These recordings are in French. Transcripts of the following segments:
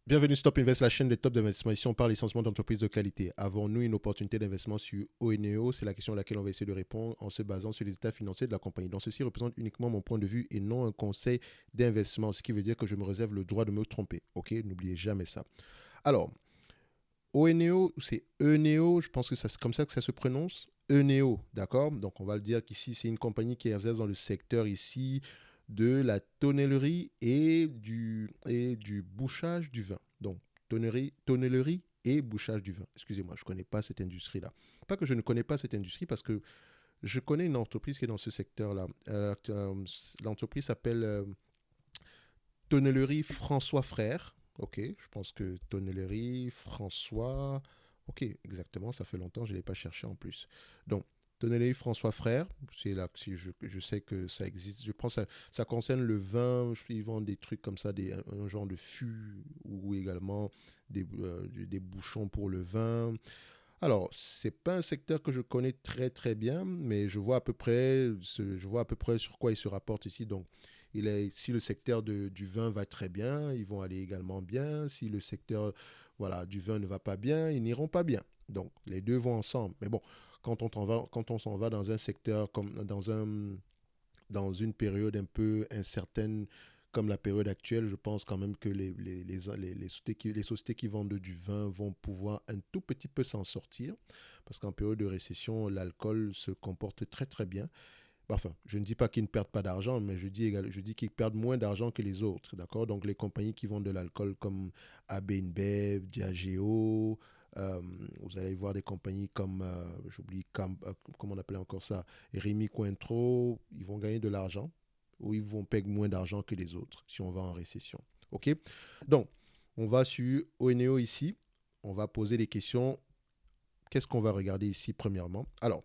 Bienvenue Stop Invest, la chaîne des top d'investissement. Ici, on parle essentiellement d'entreprises de qualité. Avons-nous une opportunité d'investissement sur Oeneo? C'est la question à laquelle on va essayer de répondre en se basant sur les états financiers de la compagnie. Donc, ceci représente uniquement mon point de vue et non un conseil d'investissement, ce qui veut dire que je me réserve le droit de me tromper. Ok, n'oubliez jamais ça. Alors, Oeneo, c'est Eneo, je pense que c'est comme ça que ça se prononce. Eneo, d'accord. Donc, on va le dire qu'ici, c'est une compagnie qui exerce dans le secteur ici de la tonnellerie et du bouchage du vin. Donc, tonnellerie et bouchage du vin. Excusez-moi, je ne connais pas cette industrie-là. Pas que je ne connais pas cette industrie, parce que je connais une entreprise qui est dans ce secteur-là. L'entreprise s'appelle Tonnellerie François Frère. Ok, je pense que Tonnellerie François. Ok, exactement, ça fait longtemps, je ne l'ai pas cherché en plus. Donc, Tonnellerie François Frère, c'est là que si je sais que ça existe. Je pense que ça concerne le vin, ils vendent des trucs comme ça, un genre de fût ou également des bouchons pour le vin. Alors, c'est pas un secteur que je connais très très bien, mais je vois à peu près sur quoi il se rapporte ici. Donc, si le secteur du vin va très bien, ils vont aller également bien. Si le secteur voilà, du vin ne va pas bien, ils n'iront pas bien. Donc, les deux vont ensemble. Mais bon, quand on s'en va dans un secteur comme dans une période un peu incertaine comme la période actuelle, je pense quand même que les sociétés qui vendent du vin vont pouvoir un tout petit peu s'en sortir, parce qu'en période de récession, l'alcool se comporte très très bien. Enfin, je ne dis pas qu'ils ne perdent pas d'argent, mais je dis qu'ils perdent moins d'argent que les autres, d'accord. Donc les compagnies qui vendent de l'alcool comme AB InBev, Diageo, euh, vous allez voir des compagnies comme, comment on appelle encore ça, Rémi Cointreau, ils vont gagner de l'argent, ou ils vont payer moins d'argent que les autres si on va en récession. Ok. Donc, on va sur Oeneo ici, on va poser des questions. Qu'est-ce qu'on va regarder ici premièrement? Alors,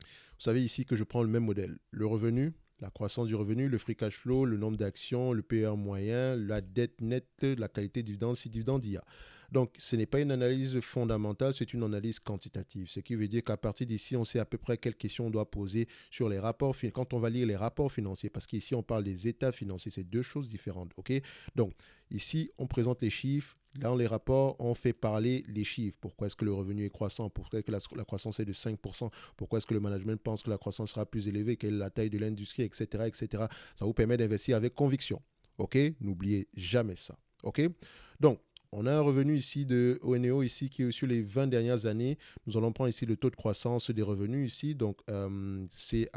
vous savez ici que je prends le même modèle. Le revenu, la croissance du revenu, le free cash flow, le nombre d'actions, le PER moyen, la dette nette, la qualité de dividende, si dividende il y a. Donc, ce n'est pas une analyse fondamentale, c'est une analyse quantitative. Ce qui veut dire qu'à partir d'ici, on sait à peu près quelles questions on doit poser sur les rapports, quand on va lire les rapports financiers, parce qu'ici, on parle des états financiers, c'est deux choses différentes. Ok. Donc, ici, on présente les chiffres. Dans les rapports, on fait parler les chiffres. Pourquoi est-ce que le revenu est croissant? Pourquoi est-ce que la croissance est de 5%? Pourquoi est-ce que le management pense que la croissance sera plus élevée? Quelle est la taille de l'industrie, etc., etc. Ça vous permet d'investir avec conviction. OK? N'oubliez jamais ça. OK? Donc, on a un revenu ici de ONEO ici qui est sur les 20 dernières années. Nous allons prendre ici le taux de croissance des revenus ici. Donc, CAGR,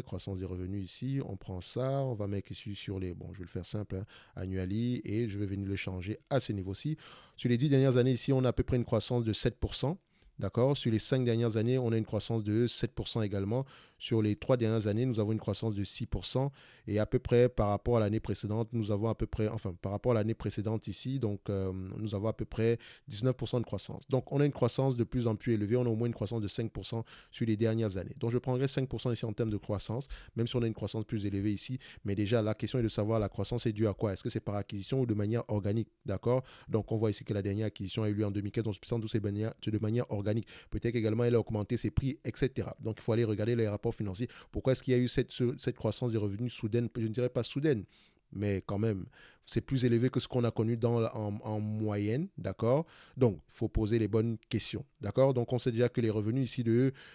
croissance des revenus ici. On prend ça, on va mettre ici sur les, bon, je vais le faire simple, hein, annually, et je vais venir le changer à ce niveau-ci. Sur les 10 dernières années ici, on a à peu près une croissance de 7%. D'accord. Sur les 5 dernières années, on a une croissance de 7% également. Sur les 3 dernières années, nous avons une croissance de 6%. Et à peu près par rapport à l'année précédente, nous avons à peu près, enfin, par rapport à l'année précédente ici, donc nous avons à peu près 19% de croissance. Donc on a une croissance de plus en plus élevée. On a au moins une croissance de 5% sur les dernières années. Donc je prendrai 5% ici en termes de croissance, même si on a une croissance plus élevée ici. Mais déjà, la question est de savoir la croissance est due à quoi? Est-ce que c'est par acquisition ou de manière organique? D'accord. Donc on voit ici que la dernière acquisition a eu lieu en 2015, donc sans doute c'est de manière organique. Peut-être qu'également elle a augmenté ses prix, etc. Donc il faut aller regarder les rapports financiers. Pourquoi est-ce qu'il y a eu cette croissance des revenus soudaine? Je ne dirais pas soudaine, mais quand même, c'est plus élevé que ce qu'on a connu en moyenne, d'accord? Donc, il faut poser les bonnes questions, d'accord? Donc, on sait déjà que les revenus ici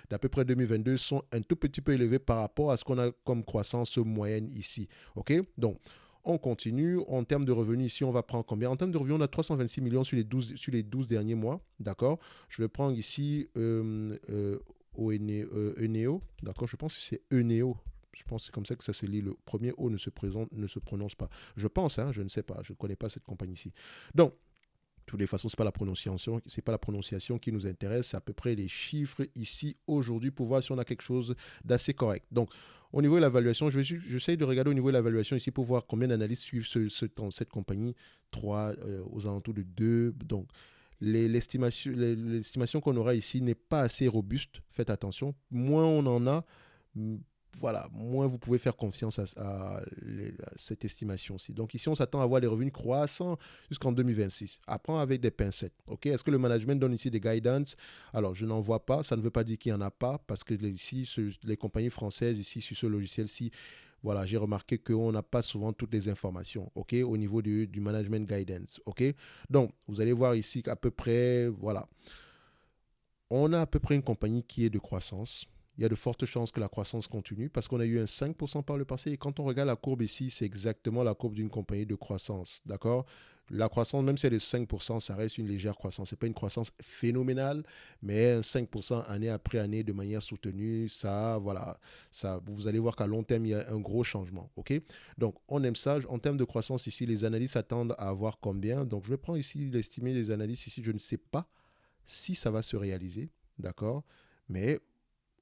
d'à peu près 2022 sont un tout petit peu élevés par rapport à ce qu'on a comme croissance moyenne ici, ok? Donc, on continue. En termes de revenus, ici, on va prendre combien? En termes de revenus, on a 326 millions sur les 12 derniers mois. D'accord. Je vais prendre ici Eneo. D'accord. Je pense que c'est Eneo. Je pense que c'est comme ça que ça se lit. Le premier O ne se prononce pas. Je pense, hein, je ne sais pas. Je ne connais pas cette compagnie ici. Donc, de toutes les façons, ce n'est pas la prononciation, c'est pas la prononciation qui nous intéresse, c'est à peu près les chiffres ici aujourd'hui pour voir si on a quelque chose d'assez correct. Donc, au niveau de l'évaluation, j'essaie de regarder au niveau de l'évaluation ici pour voir combien d'analystes suivent cette compagnie. 3 aux alentours de 2. Donc, l'estimation qu'on aura ici n'est pas assez robuste. Faites attention. Moins on en a, voilà, moins vous pouvez faire confiance à cette estimation-ci. Donc ici, on s'attend à avoir des revenus croissants jusqu'en 2026. Apprends avec des pincettes. Ok. Est-ce que le management donne ici des guidance? Alors, je n'en vois pas. Ça ne veut pas dire qu'il n'y en a pas, parce que ici, les compagnies françaises, ici, sur ce logiciel-ci, voilà, j'ai remarqué qu'on n'a pas souvent toutes les informations, ok, au niveau du management guidance, ok. Donc, vous allez voir ici qu'à peu près, voilà, on a à peu près une compagnie qui est de croissance. Il y a de fortes chances que la croissance continue parce qu'on a eu un 5% par le passé. Et quand on regarde la courbe ici, c'est exactement la courbe d'une compagnie de croissance. D'accord? La croissance, même si elle est de 5%, ça reste une légère croissance. Ce n'est pas une croissance phénoménale, mais un 5% année après année de manière soutenue, ça, voilà, ça, vous allez voir qu'à long terme, il y a un gros changement. OK? Donc, on aime ça. En termes de croissance ici, les analystes attendent à avoir combien. Donc, je vais prendre ici l'estimé des analystes. Ici, je ne sais pas si ça va se réaliser, d'accord? Mais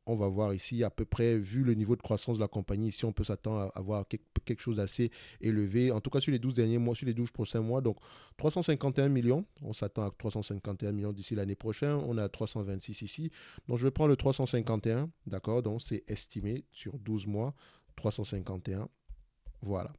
on va voir ici à peu près, vu le niveau de croissance de la compagnie, ici on peut s'attendre à avoir quelque chose d'assez élevé, en tout cas sur les 12 derniers mois, sur les 12 prochains mois. Donc 351 millions, on s'attend à 351 millions d'ici l'année prochaine, on a 326 ici. Donc je vais prendre le 351, d'accord? Donc c'est estimé sur 12 mois, 351, voilà.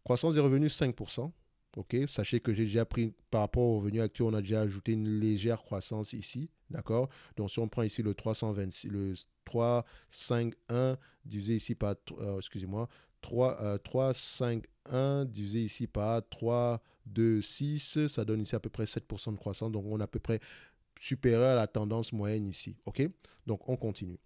Croissance des revenus 5%. Ok, sachez que j'ai déjà pris par rapport aux revenus actuels, on a déjà ajouté une légère croissance ici, d'accord? Donc si on prend ici le 326, le 351 divisé ici par, excusez-moi, 351 divisé ici par 3, 2, 6, ça donne ici à peu près 7% de croissance. Donc on est à peu près supérieur à la tendance moyenne ici, ok? Donc on continue.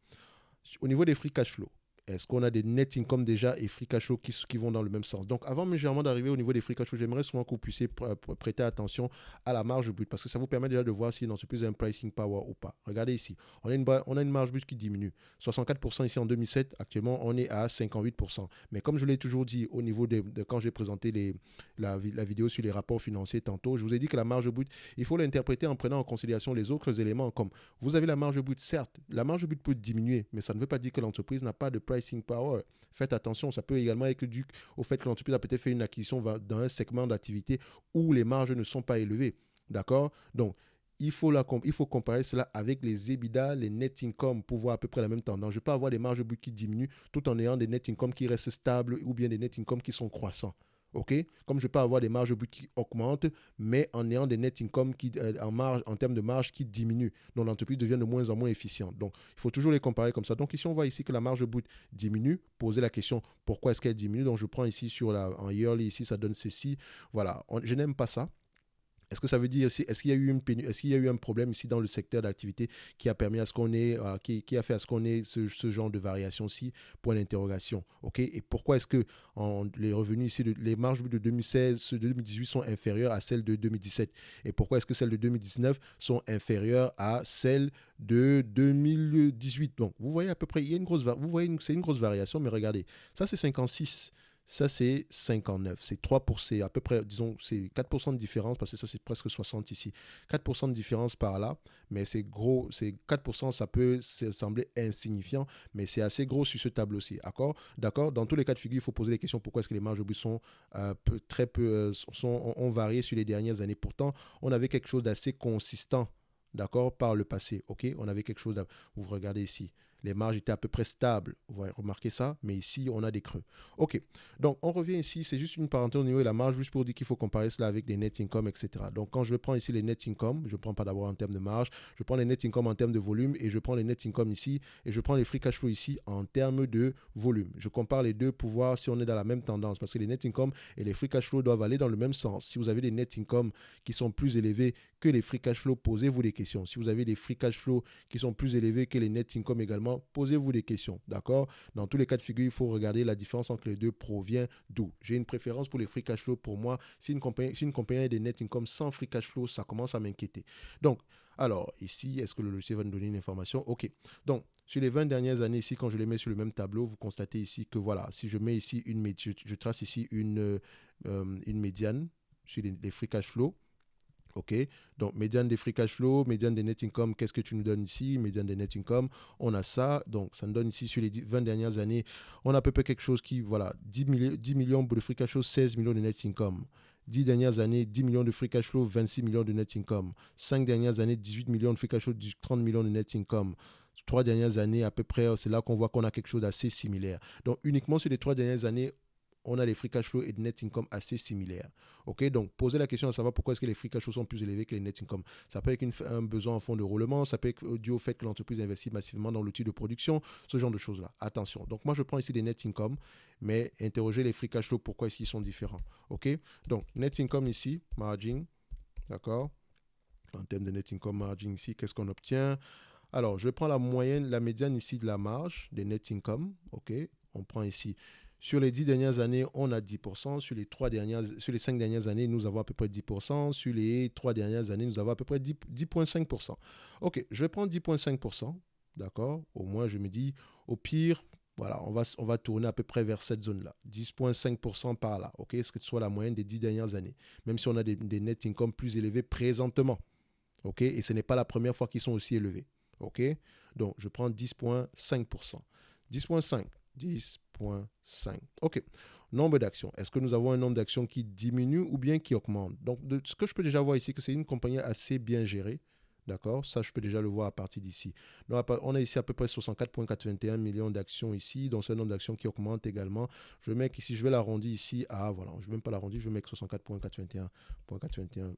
Au niveau des free cash flow, est-ce qu'on a des net income déjà et free cash flow qui vont dans le même sens? Donc, avant légèrement d'arriver au niveau des free cash flow, j'aimerais souvent que vous puissiez prêter attention à la marge brute parce que ça vous permet déjà de voir si une entreprise a un pricing power ou pas. Regardez ici, on a une marge brute qui diminue. 64% ici en 2007, actuellement on est à 58%. Mais comme je l'ai toujours dit au niveau de quand j'ai présenté la vidéo sur les rapports financiers tantôt, je vous ai dit que la marge brute, il faut l'interpréter en prenant en considération les autres éléments comme vous avez la marge brute, certes, la marge brute peut diminuer, mais ça ne veut pas dire que l'entreprise n'a pas de pricing power. Faites attention, ça peut également être dû au fait que l'entreprise a peut-être fait une acquisition dans un segment d'activité où les marges ne sont pas élevées. D'accord? Donc, il faut comparer cela avec les EBITDA, les net income pour voir à peu près la même tendance. Je peux avoir des marges brutes qui diminuent tout en ayant des net income qui restent stables ou bien des net income qui sont croissants. OK? Comme je peux avoir des marges brutes qui augmentent, mais en ayant des net income en termes de marge qui diminuent. Donc l'entreprise devient de moins en moins efficiente. Donc il faut toujours les comparer comme ça. Donc ici, on voit ici que la marge brute diminue. Poser la question, pourquoi est-ce qu'elle diminue? Donc je prends ici en yearly, ici, ça donne ceci. Voilà, je n'aime pas ça. Est-ce que ça veut dire, est-ce qu'il y a eu est-ce qu'il y a eu un problème ici dans le secteur d'activité qui a permis à ce qu'on ait, qui a fait à ce qu'on ait ce genre de variation-ci? Point d'interrogation. OK? Et pourquoi est-ce que les revenus ici, les marges de 2016, de 2018 sont inférieures à celles de 2017? Et pourquoi est-ce que celles de 2019 sont inférieures à celles de 2018? Donc, vous voyez à peu près, il y a une grosse, vous voyez, c'est une grosse variation, mais regardez, ça c'est 56. Ça, c'est 59. C'est à peu près, disons, c'est 4% de différence parce que ça, c'est presque 60 ici. 4% de différence par là, mais c'est gros. C'est 4%, ça peut sembler insignifiant, mais c'est assez gros sur ce tableau-ci. D'accord? Dans tous les cas de figure, il faut poser les questions pourquoi est-ce que les marges de but sont très peu, ont varié sur les dernières années. Pourtant, on avait quelque chose d'assez consistant, d'accord, par le passé. OK? On avait quelque chose, vous regardez ici. Les marges étaient à peu près stables. Vous remarquez ça? Mais ici, on a des creux. OK. Donc, on revient ici. C'est juste une parenthèse au niveau de la marge, juste pour dire qu'il faut comparer cela avec les net income, etc. Donc, quand je prends ici les net income, je ne prends pas d'abord en termes de marge, je prends les net income en termes de volume et je prends les net income ici et je prends les free cash flow ici en termes de volume. Je compare les deux pour voir si on est dans la même tendance parce que les net income et les free cash flow doivent aller dans le même sens. Si vous avez des net income qui sont plus élevés que les free cash flow, posez-vous des questions. Si vous avez des free cash flow qui sont plus élevés que les net income également, posez-vous des questions. D'accord? Dans tous les cas de figure, il faut regarder la différence entre les deux provient d'où. J'ai une préférence pour les free cash flow. Pour moi, si une compagnie a des net income sans free cash flow, ça commence à m'inquiéter. Donc, alors, ici, est-ce que le logiciel va nous donner une information? OK. Donc, sur les 20 dernières années, ici, quand je les mets sur le même tableau, vous constatez ici que voilà, si je mets ici je trace ici une médiane sur les free cash flow. OK, donc médiane des free cash flow, médiane des net income, qu'est-ce que tu nous donnes ici? Médiane des net income, on a ça, donc ça nous donne ici sur les 20 dernières années, on a à peu près quelque chose qui, voilà, 10 millions de free cash flow, 16 millions de net income. 10 dernières années, 10 millions de free cash flow, 26 millions de net income. 5 dernières années, 18 millions de free cash flow, 30 millions de net income. 3 dernières années, à peu près, c'est là qu'on voit qu'on a quelque chose d'assez similaire. Donc uniquement sur les 3 dernières années, on a les free cash flow et net income assez similaires. Ok, donc posez la question à savoir pourquoi est-ce que les free cash flow sont plus élevés que les net income. Ça peut être un besoin en fonds de roulement, ça peut être dû au fait que l'entreprise investit massivement dans l'outil de production, ce genre de choses-là. Attention. Donc moi je prends ici des net income, mais interrogez les free cash flow, pourquoi est-ce qu'ils sont différents. Ok, donc net income ici, margin, d'accord. En termes de net income margin ici, qu'est-ce qu'on obtient? Alors, je prends la moyenne, la médiane ici de la marge des net income. OK, on prend ici. Sur les 10 dernières années, on a 10%. Sur les 5 dernières années, nous avons à peu près 10%. Sur les 3 dernières années, nous avons à peu près 10,5%. OK, je vais prendre 10,5%. D'accord. Au moins, je me dis, au pire, voilà, on va tourner à peu près vers cette zone-là. 10,5% par là. OK, ce que ce soit la moyenne des 10 dernières années. Même si on a des net income plus élevés présentement. OK, et ce n'est pas la première fois qu'ils sont aussi élevés. OK, donc je prends 10,5%. 10,5. 10,5. OK. Nombre d'actions. Est-ce que nous avons un nombre d'actions qui diminue ou bien qui augmente? Donc, ce que je peux déjà voir ici, que c'est une compagnie assez bien gérée. D'accord? Ça, je peux déjà le voir à partir d'ici. Donc, on a ici à peu près 64,81 millions d'actions ici. Donc, c'est un nombre d'actions qui augmente également. Je vais mettre ici, je vais l'arrondir ici à, voilà, je ne vais même pas l'arrondir, je vais mettre 64,81.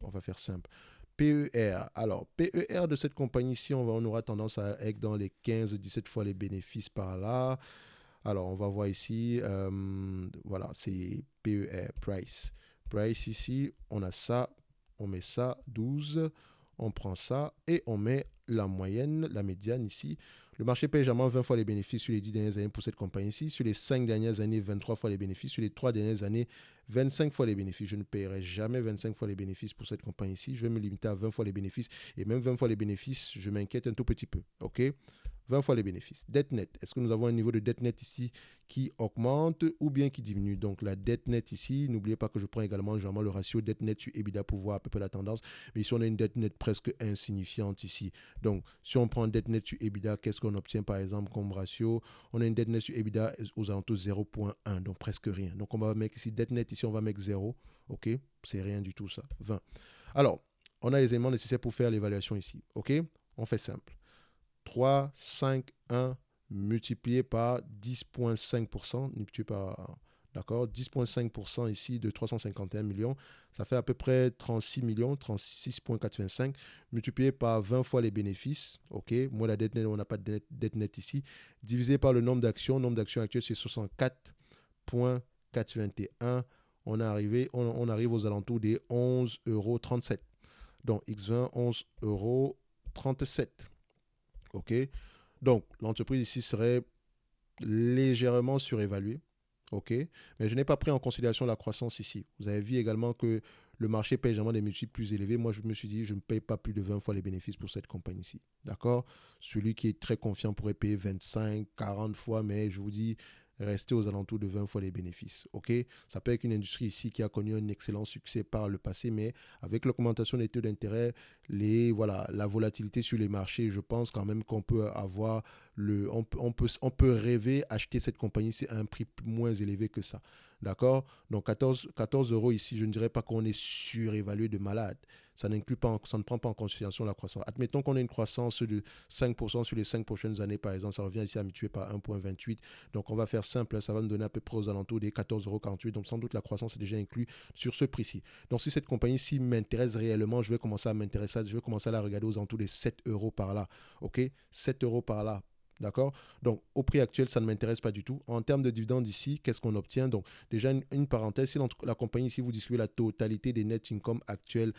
On va faire simple. PER. Alors, PER de cette compagnie-ci, on aura tendance à être dans les 15-17 fois les bénéfices par là. Alors, on va voir ici, voilà, c'est PER, price. Price ici, on a ça, on met ça, 12, on prend ça et on met la moyenne, la médiane ici. Le marché paye généralement 20 fois les bénéfices sur les 10 dernières années pour cette compagnie-ci. Sur les 5 dernières années, 23 fois les bénéfices. Sur les 3 dernières années, 25 fois les bénéfices. Je ne paierai jamais 25 fois les bénéfices pour cette compagnie-ci. Je vais me limiter à 20 fois les bénéfices. Et même 20 fois les bénéfices, je m'inquiète un tout petit peu. OK? 20 fois les bénéfices. Dette nette. Est-ce que nous avons un niveau de dette nette ici qui augmente ou bien qui diminue? Donc la dette nette ici, n'oubliez pas que je prends également généralement le ratio dette nette sur EBITDA pour voir à peu près la tendance. Mais ici, on a une dette nette presque insignifiante ici. Donc si on prend dette nette sur EBITDA, qu'est-ce qu'on obtient par exemple comme ratio? On a une dette nette sur EBITDA aux alentours de 0,1, donc presque rien. Donc on va mettre ici dette nette, ici on va mettre 0. OK? C'est rien du tout ça. 20. Alors, on a les éléments nécessaires pour faire l'évaluation ici. OK? On fait simple. 3, 5, 1 multiplié par 10,5%, multiplié par, d'accord, 10,5% ici de 351 millions, ça fait à peu près 36 millions, 36,85, multiplié par 20 fois les bénéfices, ok, moins la dette nette, on n'a pas de dette nette ici, divisé par le nombre d'actions actuel c'est 64,421, on arrive aux alentours des 11,37 €. Donc X20, 11,37 €. OK? Donc, l'entreprise ici serait légèrement surévaluée. OK? Mais je n'ai pas pris en considération la croissance ici. Vous avez vu également que le marché paye généralement des multiples plus élevés. Moi, je me suis dit, je ne paye pas plus de 20 fois les bénéfices pour cette compagnie-ci. D'accord? Celui qui est très confiant pourrait payer 25, 40 fois, mais je vous dis, restez aux alentours de 20 fois les bénéfices. OK? Ça peut être une industrie ici qui a connu un excellent succès par le passé, mais avec l'augmentation des taux d'intérêt, voilà, la volatilité sur les marchés, je pense quand même qu'on peut avoir on peut rêver acheter cette compagnie-ci à un prix moins élevé que ça. D'accord? Donc 14 € ici, je ne dirais pas qu'on est surévalué de malade. Ça ne prend pas en considération la croissance. Admettons qu'on ait une croissance de 5% sur les 5 prochaines années, par exemple, ça revient ici à mutuer par 1,28. Donc on va faire simple, ça va nous donner à peu près aux alentours des 14,48 €. Donc sans doute la croissance est déjà inclue sur ce prix-ci. Donc si cette compagnie-ci m'intéresse réellement, je vais commencer à la regarder aux alentours des 7 € par là. OK? 7 € par là. D'accord? Donc, au prix actuel, ça ne m'intéresse pas du tout. En termes de dividendes ici, qu'est-ce qu'on obtient? Donc, déjà, une parenthèse, si la compagnie ici vous distribue la totalité des net income actuels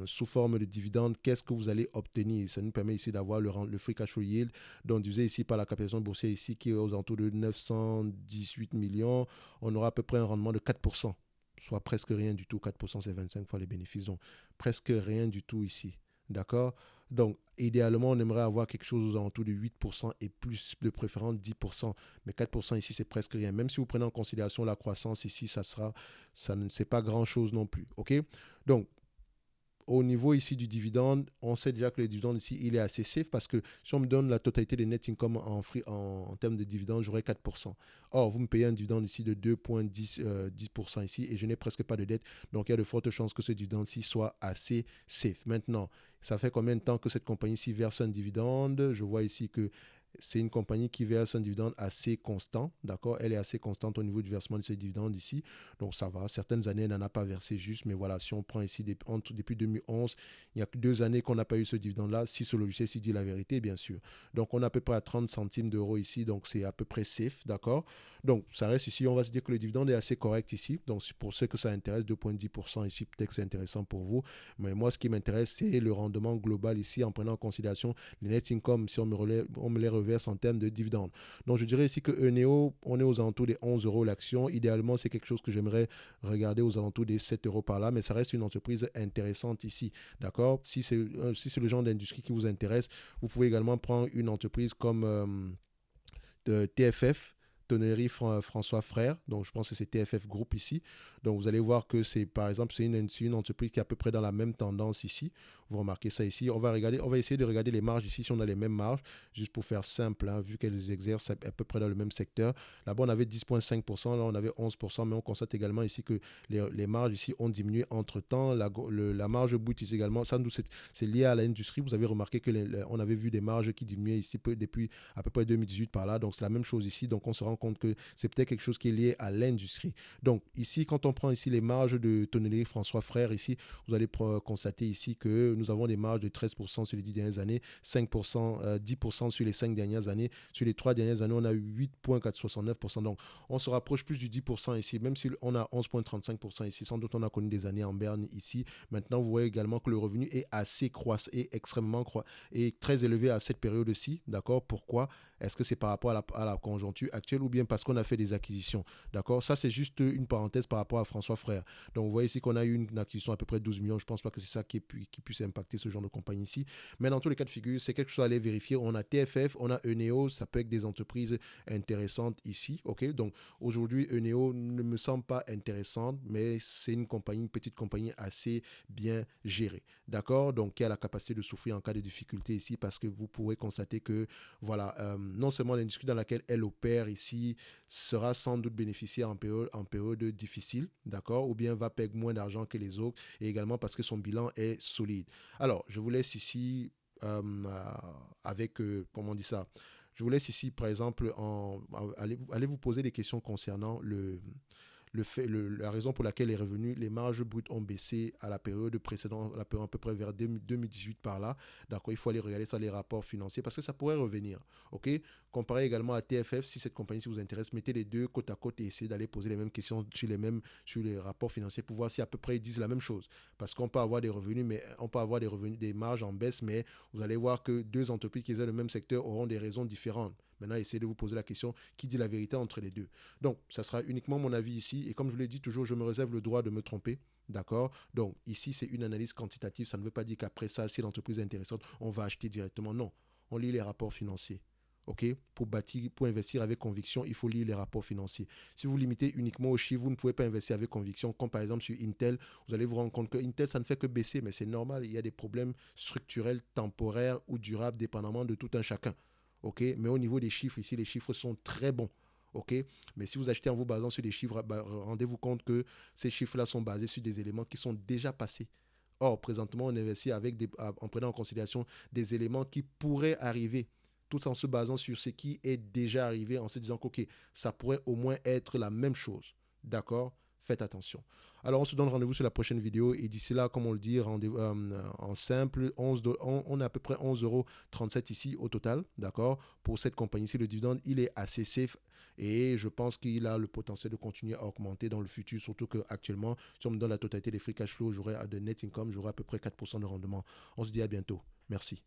sous forme de dividendes, qu'est-ce que vous allez obtenir? Ça nous permet ici d'avoir le free cash flow yield, donc divisé ici par la capitalisation boursière ici, qui est aux alentours de 918 millions. On aura à peu près un rendement de 4%, soit presque rien du tout. 4%, c'est 25 fois les bénéfices, donc presque rien du tout ici. D'accord? Donc, idéalement, on aimerait avoir quelque chose aux alentours de 8% et plus, de préférence 10%. Mais 4% ici, c'est presque rien. Même si vous prenez en considération la croissance ici, ça ne c'est pas grand-chose non plus. OK? Donc, au niveau ici du dividende, on sait déjà que le dividende ici, il est assez safe parce que si on me donne la totalité des net income en termes de dividende, j'aurai 4%. Or, vous me payez un dividende ici de 2,10% ici et je n'ai presque pas de dette. Donc, il y a de fortes chances que ce dividende-ci soit assez safe. Maintenant, ça fait combien de temps que cette compagnie-ci verse un dividende? Je vois ici que C'est une compagnie qui verse un dividende assez constant, d'accord? Elle est assez constante au niveau du versement de ses dividendes ici. Donc, ça va. Certaines années, elle n'en a pas versé juste, mais voilà, si on prend ici depuis 2011, il n'y a que 2 années qu'on n'a pas eu ce dividende-là, si ce logiciel-ci dit la vérité, bien sûr. Donc, on est à peu près à 30 centimes d'euros ici, donc c'est à peu près safe, d'accord? Donc, ça reste ici, on va se dire que le dividende est assez correct ici. Donc, pour ceux que ça intéresse, 2,10% ici, peut-être que c'est intéressant pour vous. Mais moi, ce qui m'intéresse, c'est le rendement global ici, en prenant en considération les net income, si on me les reverse en termes de dividendes. Donc, je dirais ici que Eneo, on est aux alentours des 11 euros l'action. Idéalement, c'est quelque chose que j'aimerais regarder aux alentours des 7 euros par là, mais ça reste une entreprise intéressante ici. D'accord? Si c'est le genre d'industrie qui vous intéresse, vous pouvez également prendre une entreprise comme de TFF. Tonnerie François Frère, donc je pense que c'est TFF Group ici. Donc vous allez voir que c'est par exemple c'est une entreprise qui est à peu près dans la même tendance ici. Vous remarquez ça ici. On va essayer de regarder les marges ici si on a les mêmes marges, juste pour faire simple, hein, vu qu'elles exercent à peu près dans le même secteur. Là-bas on avait 10,5%, là on avait 11%, mais on constate également ici que les marges ici ont diminué entre temps. La marge brute ici également, ça c'est lié à l'industrie. Vous avez remarqué que on avait vu des marges qui diminuaient ici depuis à peu près 2018 par là. Donc c'est la même chose ici. Donc on se rend compte que c'est peut-être quelque chose qui est lié à l'industrie. Donc ici, quand on prend ici les marges de Tonnerie François Frère, ici, vous allez constater ici que nous avons des marges de 13% sur les 10 dernières années, 5%, 10% sur les 5 dernières années. Sur les 3 dernières années, on a eu 8,69%. Donc on se rapproche plus du 10% ici, même si on a 11,35% ici. Sans doute, on a connu des années en berne ici. Maintenant, vous voyez également que le revenu est assez croissant et extrêmement et très élevé à cette période-ci. D'accord? Pourquoi? Est-ce que c'est par rapport à la conjoncture actuelle ou bien parce qu'on a fait des acquisitions? D'accord? Ça, c'est juste une parenthèse par rapport à François Frère. Donc, vous voyez ici qu'on a eu une acquisition à peu près 12 millions. Je ne pense pas que c'est ça qui puisse impacter ce genre de compagnie ici. Mais dans tous les cas de figure, c'est quelque chose à aller vérifier. On a TFF, on a Eneo. Ça peut être des entreprises intéressantes ici. OK? Donc, aujourd'hui, Eneo ne me semble pas intéressante, mais c'est une petite compagnie assez bien gérée. D'accord? Donc, qui a la capacité de souffrir en cas de difficulté ici parce que vous pourrez constater que, voilà, non seulement l'industrie dans laquelle elle opère ici sera sans doute bénéficiaire en période difficile, d'accord, ou bien va perdre moins d'argent que les autres, et également parce que son bilan est solide. Alors, je vous laisse ici avec, comment on dit ça, je vous laisse ici, par exemple, allez vous poser des questions concernant la raison pour laquelle les revenus, les marges brutes ont baissé à la période précédente, à peu près vers 2018 par là. D'accord, il faut aller regarder ça, les rapports financiers, parce que ça pourrait revenir. OK? Comparez également à TFF, si cette compagnie si vous intéresse, mettez les deux côte à côte et essayez d'aller poser les mêmes questions sur les rapports financiers pour voir si à peu près ils disent la même chose. Parce qu'on peut avoir des revenus, mais on peut avoir des marges en baisse, mais vous allez voir que deux entreprises qui ont le même secteur auront des raisons différentes. Maintenant, essayez de vous poser la question qui dit la vérité entre les deux. Donc, ça sera uniquement mon avis ici. Et comme je vous l'ai dit toujours, je me réserve le droit de me tromper. D'accord? Donc, ici, c'est une analyse quantitative. Ça ne veut pas dire qu'après ça, si l'entreprise est intéressante, on va acheter directement. Non. On lit les rapports financiers. OK? Pour investir avec conviction, il faut lire les rapports financiers. Si vous limitez uniquement aux chiffres, vous ne pouvez pas investir avec conviction. Comme par exemple sur Intel, vous allez vous rendre compte que Intel, ça ne fait que baisser, mais c'est normal. Il y a des problèmes structurels, temporaires ou durables, dépendamment de tout un chacun. OK? Mais au niveau des chiffres, ici, les chiffres sont très bons. OK? Mais si vous achetez en vous basant sur des chiffres, rendez-vous compte que ces chiffres-là sont basés sur des éléments qui sont déjà passés. Or, présentement, on investit en prenant en considération des éléments qui pourraient arriver, tout en se basant sur ce qui est déjà arrivé, en se disant que, OK, ça pourrait au moins être la même chose. D'accord? Faites attention. Alors, on se donne rendez-vous sur la prochaine vidéo. Et d'ici là, comme on le dit, en simple, on est à peu près 11,37 € ici au total. D'accord? Pour cette compagnie-ci, le dividende, il est assez safe. Et je pense qu'il a le potentiel de continuer à augmenter dans le futur. Surtout qu'actuellement, si on me donne la totalité des free cash flow, j'aurai de net income, j'aurai à peu près 4% de rendement. On se dit à bientôt. Merci.